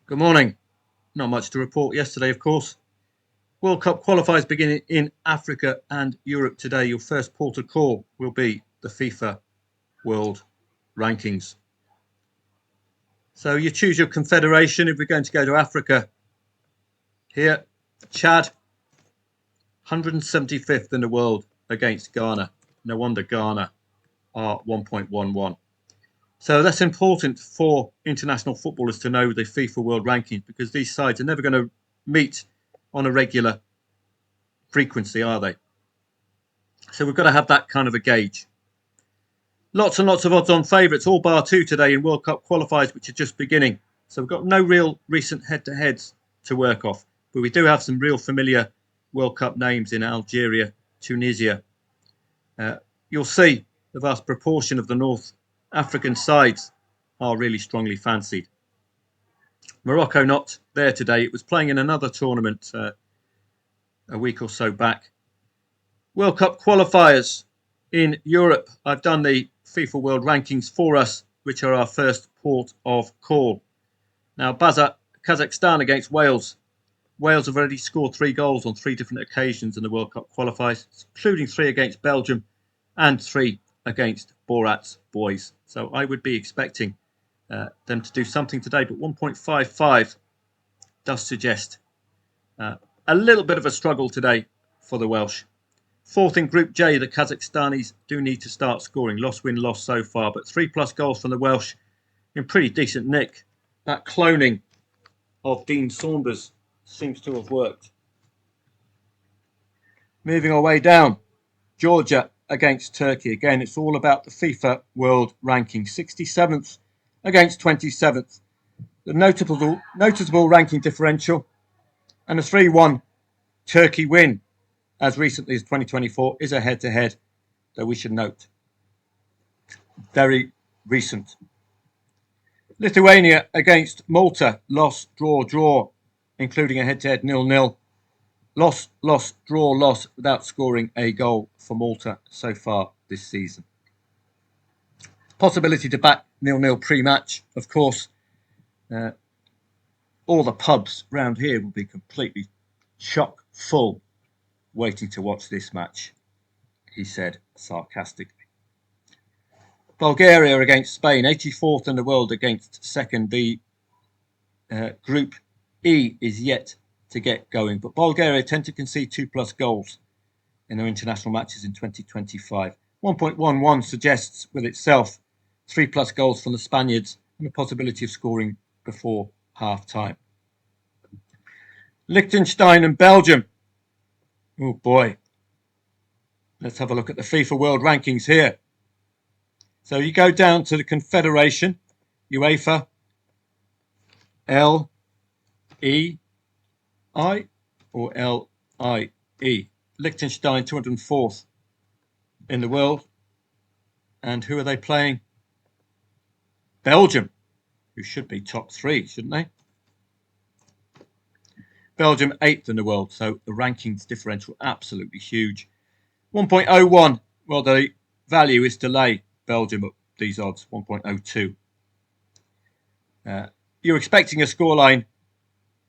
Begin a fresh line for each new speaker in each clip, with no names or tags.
Good morning. Not much to report yesterday, of course. World Cup qualifiers beginning in Africa and Europe today. Your first port of call will be the FIFA World Rankings. So you choose your confederation. If we're going to go to Africa, here, Chad, 175th in the world against Ghana. No wonder Ghana are 1.11. So that's important for international footballers to know the FIFA World Rankings, because these sides are never going to meet on a regular frequency, are they? So we've got to have that kind of a gauge. Lots and lots of odds on favourites, all bar two today in World Cup qualifiers, which are just beginning. So we've got no real recent head-to-heads to work off. But we do have some real familiar World Cup names in Algeria, Tunisia. You'll see the vast proportion of the North African sides are really strongly fancied. Morocco not there today. It was playing in another tournament a week or so back. World Cup qualifiers in Europe. I've done the FIFA World Rankings for us, which are our first port of call. Now, Kazakhstan against Wales. Wales have already scored 3 goals on 3 different occasions in the World Cup qualifiers, including 3 against Belgium and 3 against Borat's boys. So I would be expecting them to do something today, but 1.55 does suggest a little bit of a struggle today for the Welsh. Fourth in Group J, the Kazakhstanis do need to start scoring. Loss, win, loss so far, but 3+ goals from the Welsh in pretty decent nick. That cloning of Dean Saunders seems to have worked. Moving our way down, Georgia against Turkey. Again, it's all about the FIFA World Ranking. 67th against 27th. The noticeable ranking differential and a 3-1 Turkey win as recently as 2024 is a head-to-head, though we should note, very recent. Lithuania against Malta, loss, draw, including a head-to-head 0-0. Loss, draw, loss, without scoring a goal for Malta so far this season. Possibility to back 0-0 pre-match, of course. All the pubs round here will be completely chock full waiting to watch this match, he said sarcastically. Bulgaria against Spain, 84th in the world against second. The Group E is yet to get going, but Bulgaria tend to concede 2+ goals in their international matches in 2025. 1.11 suggests with itself 3+ goals from the Spaniards and the possibility of scoring before half-time. Liechtenstein and Belgium. Oh boy. Let's have a look at the FIFA World Rankings here. So you go down to the Confederation, UEFA, L-E-I or L-I-E. Liechtenstein 204th in the world. And who are they playing? Belgium, who should be top 3, shouldn't they? Belgium 8th in the world, so the rankings differential absolutely huge. 1.01, well, the value is to lay Belgium at these odds, 1.02. You're expecting a scoreline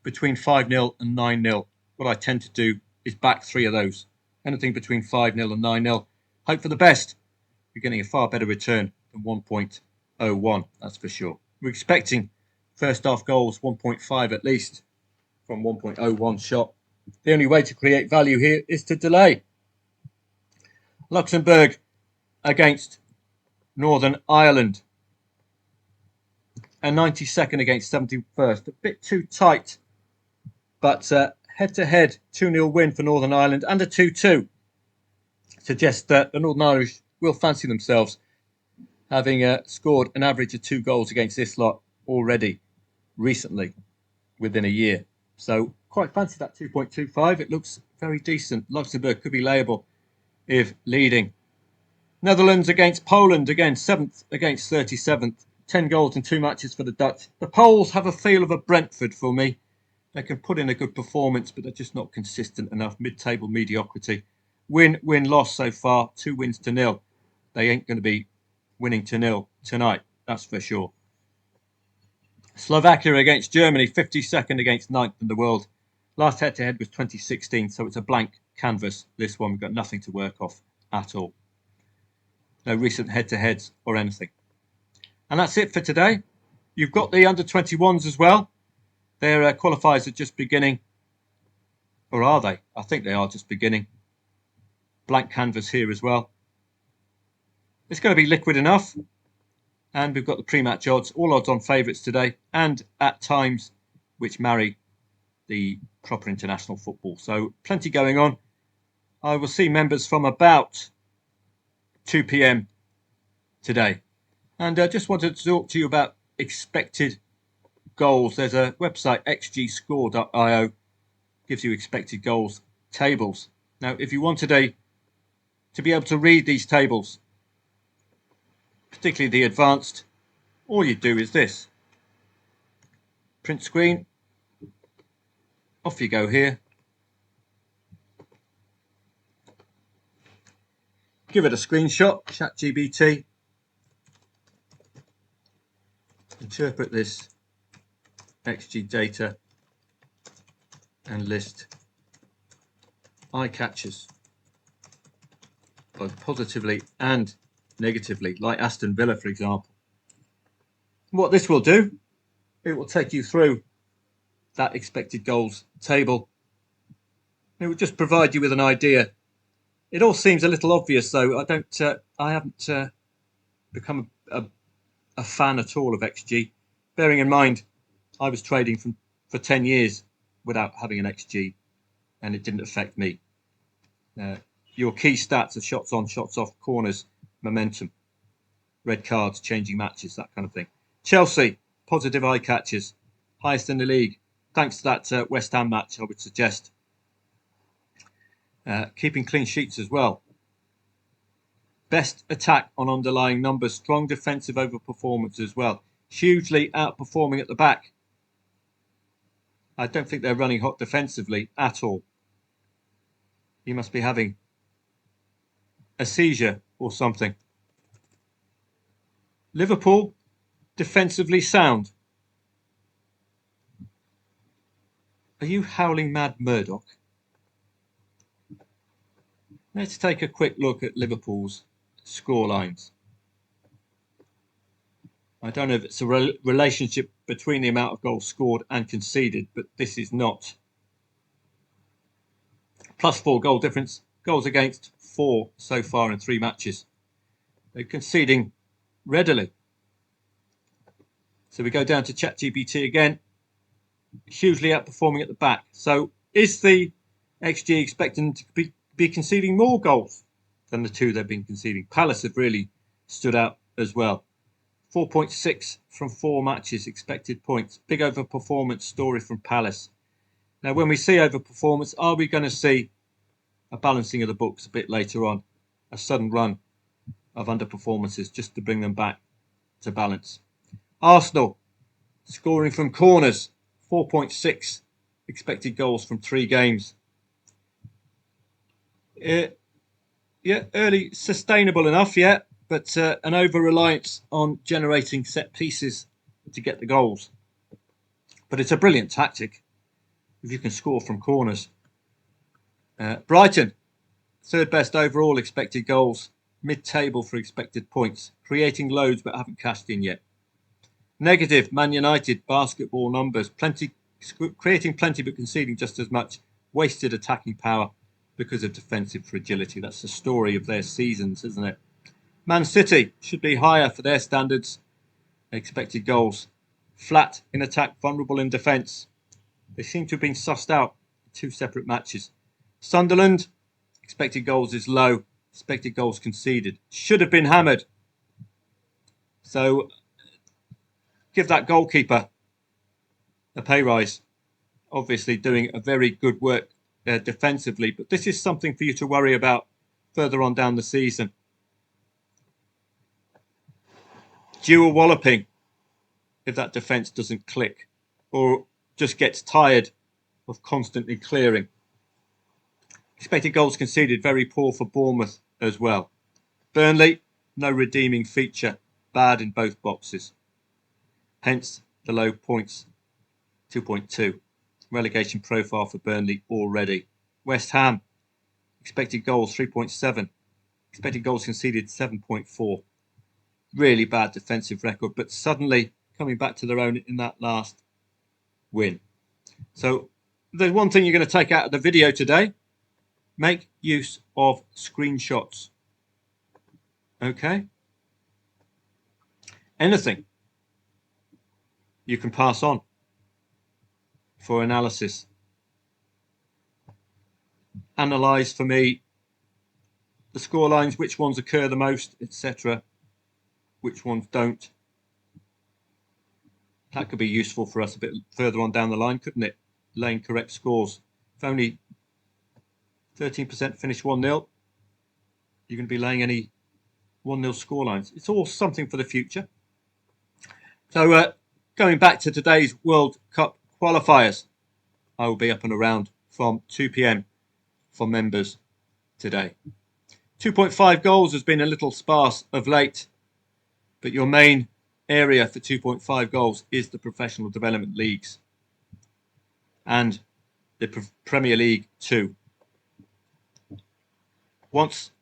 between 5-0 and 9-0. What I tend to do is back 3 of those. Anything between 5-0 and 9-0. Hope for the best. You're getting a far better return than 1.01, that's for sure. We're expecting first half goals 1.5 at least from 1.01 shot. The only way to create value here is to delay. Luxembourg against Northern Ireland. And 92nd against 71st. A bit too tight. But head-to-head 2-0 win for Northern Ireland and a 2-2 suggests that the Northern Irish will fancy themselves, having scored an average of 2 goals against this lot already recently within a year. So quite fancy that 2.25. It looks very decent. Luxembourg could be layable if leading. Netherlands against Poland, again 7th against 37th. 10 goals in 2 matches for the Dutch. The Poles have a feel of a Brentford for me. They can put in a good performance, but they're just not consistent enough. Mid-table mediocrity. Win, loss so far. 2 wins to 0. They ain't going to be winning to 0 tonight, that's for sure. Slovakia against Germany, 52nd against 9th in the world. Last head-to-head was 2016, so it's a blank canvas. This one, we've got nothing to work off at all. No recent head-to-heads or anything. And that's it for today. You've got the under-21s as well. Their qualifiers are just beginning. Or are they? I think they are just beginning. Blank canvas here as well. It's going to be liquid enough. And we've got the pre-match odds, all odds on favourites today, and at times which marry the proper international football. So plenty going on. I will see members from about 2 p.m. today. And I just wanted to talk to you about expected goals. There's a website, xgscore.io, gives you expected goals tables. Now, if you want today to be able to read these tables, particularly the advanced, all you do is this. Print screen. Off you go here. Give it a screenshot, ChatGPT. Interpret this XG data and list eye catchers, both positively and negatively, like Aston Villa, for example. What this will do, it will take you through that expected goals table. It will just provide you with an idea. It all seems a little obvious, though. I haven't become a fan at all of XG. Bearing in mind, I was trading for 10 years without having an XG, and it didn't affect me. Your key stats are shots on, shots off, corners, momentum, red cards, changing matches, that kind of thing. Chelsea, positive eye catches, highest in the league. Thanks to that West Ham match, I would suggest. Keeping clean sheets as well. Best attack on underlying numbers, strong defensive overperformance as well. Hugely outperforming at the back. I don't think they're running hot defensively at all. You must be having a seizure or something. Liverpool, defensively sound. Are you howling mad, Murdoch? Let's take a quick look at Liverpool's score lines. I don't know if it's a relationship between the amount of goals scored and conceded, but this is not. +4 goal difference, goals against 4 so far in 3 matches. They're conceding readily. So we go down to ChatGPT again, hugely outperforming at the back. So is the XG expecting to be conceding more goals than the 2 they've been conceding? Palace have really stood out as well. 4.6 from 4 matches expected points. Big overperformance story from Palace. Now, when we see overperformance, are we going to see a balancing of the books a bit later on? A sudden run of underperformances just to bring them back to balance. Arsenal scoring from corners. 4.6 expected goals from 3 games. Early sustainable enough, but an over-reliance on generating set pieces to get the goals. But it's a brilliant tactic if you can score from corners. Brighton, 3rd best overall expected goals, mid-table for expected points, creating loads but haven't cashed in yet. Negative, Man United, basketball numbers, creating plenty but conceding just as much, wasted attacking power because of defensive fragility. That's the story of their seasons, isn't it? Man City should be higher for their standards. Expected goals. Flat in attack, vulnerable in defence. They seem to have been sussed out in 2 separate matches. Sunderland, expected goals is low. Expected goals conceded. Should have been hammered. So give that goalkeeper a pay rise. Obviously doing a very good work defensively, but this is something for you to worry about further on down the season. Dual walloping if that defence doesn't click or just gets tired of constantly clearing. Expected goals conceded, very poor for Bournemouth as well. Burnley, no redeeming feature, bad in both boxes. Hence the low points, 2.2. Relegation profile for Burnley already. West Ham, expected goals 3.7. Expected goals conceded 7.4. Really bad defensive record, but suddenly coming back to their own in that last win. So there's one thing you're going to take out of the video today. Make use of screenshots. Okay? Anything you can pass on for analysis. Analyze for me the scorelines, which ones occur the most, etc. Which ones don't. That could be useful for us a bit further on down the line, couldn't it? Laying correct scores. If only 13% finish 1-0, you're going to be laying any 1-0 scorelines. It's all something for the future. So going back to today's World Cup qualifiers, I will be up and around from 2 p.m. for members today. 2.5 goals has been a little sparse of late, but your main area for 2.5 goals is the professional development leagues and the Premier League 2. Once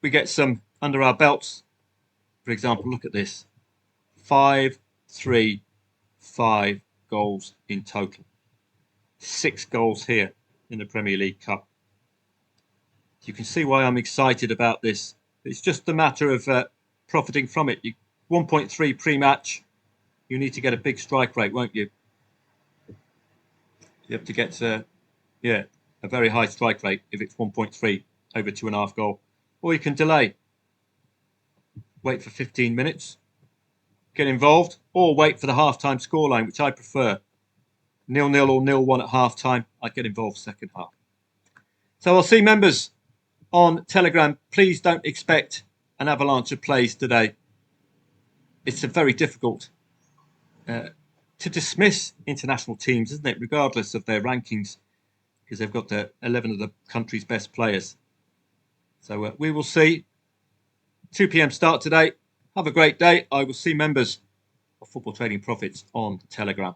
we get some under our belts, for example, look at this. 5, 3, 5 goals in total. 6 goals here in the Premier League Cup. You can see why I'm excited about this. It's just a matter of profiting from it. 1.3 pre-match. You need to get a big strike rate, won't you? You have to get a very high strike rate if it's 1.3 over 2.5 goal. Or you can delay. Wait for 15 minutes. Get involved. Or wait for the half-time scoreline, which I prefer. 0-0 or 0-1 at half-time. I'd get involved second half. So I'll see members on Telegram. Please don't expect an avalanche of plays today. It's very difficult to dismiss international teams, isn't it? Regardless of their rankings, because they've got 11 of the country's best players. So we will see. 2 p.m. start today. Have a great day. I will see members of Football Trading Profits on Telegram.